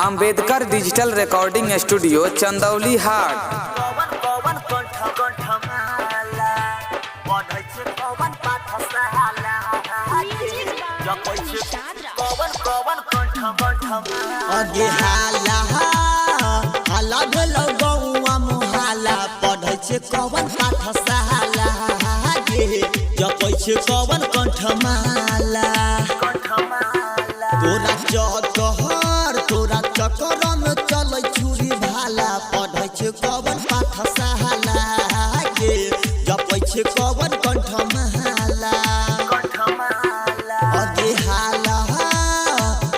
Ambedkar digital recording studio Chandauli हाट। अगे हाला हाला भेलो गौआ मुहाला पढ़ै छै कवन पाठशाला गे जपै छै कवन कंठमाला तोरा चकर तोरा चकर में चलै छुरी भाला पढ़ै छै कवन पाठशाला गे जपै छै कवन कंठमाला अगे हाला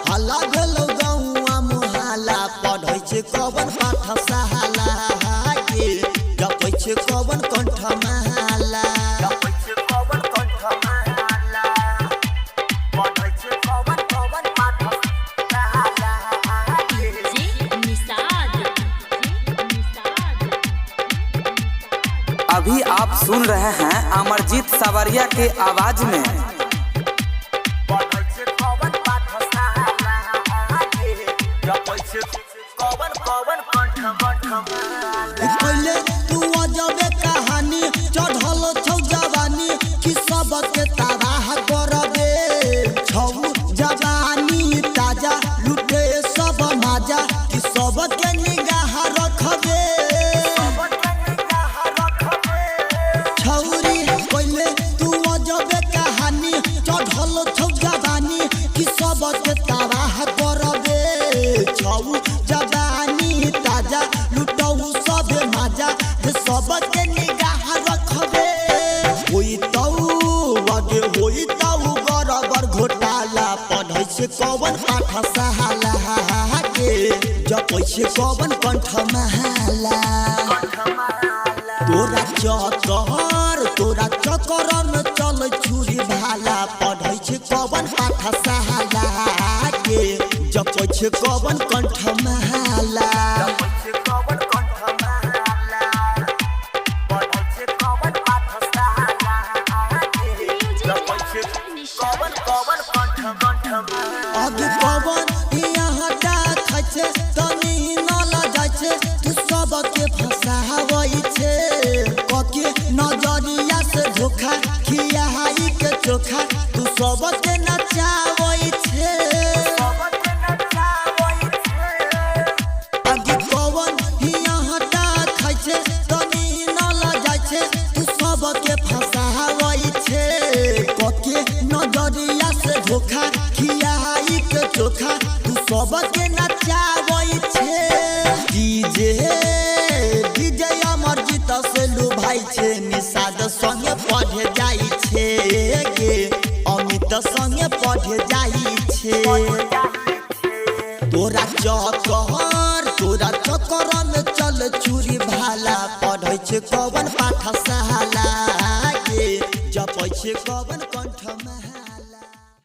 हाला भेलो गौआ मुहाला पढ़ै छै कवन पाठशाला गे जपै छै कवन कंठमाला अभी आप सुन रहे हैं अमरजीत सावरिया के आवाज में। पहले तू अजबे कहानी चढ़ल छौ जवानी कि सबके तबाह करबे छौ जवानी ताजा लुटे सब माजा कि सबके निगाह रखबे छौरी पहले तू अजबे कहानी चढ़ल छौ जवानी कि सबके तबाह करबे छौ जवानी ताजा लुटौ सब माजा सबके निगाह रखबे होई तौ आगे होई तौ बराबर घोटाला पढ़ै छै कवन पाठशाला गे जपै छै कवन कंठमाला तोरा चकर में चलै छुरी भाला पढ़ै छै कवन पाठशाला गे जपै छै कवन कंठमाला आगे कवन यहाँ डाक छै तनी न लजाय छै तू सबके फंसावै छै कके नजरिया से धोखा खियाई के चोखा तू सबके नचावै छै आगे कवन यहाँ डाक छै तनी न लजाय छै तू सबके फंसावै छै कके नजरिया से धोखा खियाई के चोखा तू सबके नचावै छै डीजे डीजे अमरजीत से लुभाई छै निषाद संगे पढ़े जाई छै गे अमित संगे पढ़े जाई छै तोरा चकर में चल चूरी भाला पढ़ै छै कवन पाठशाला गे जपै छै कवन कंठमाला।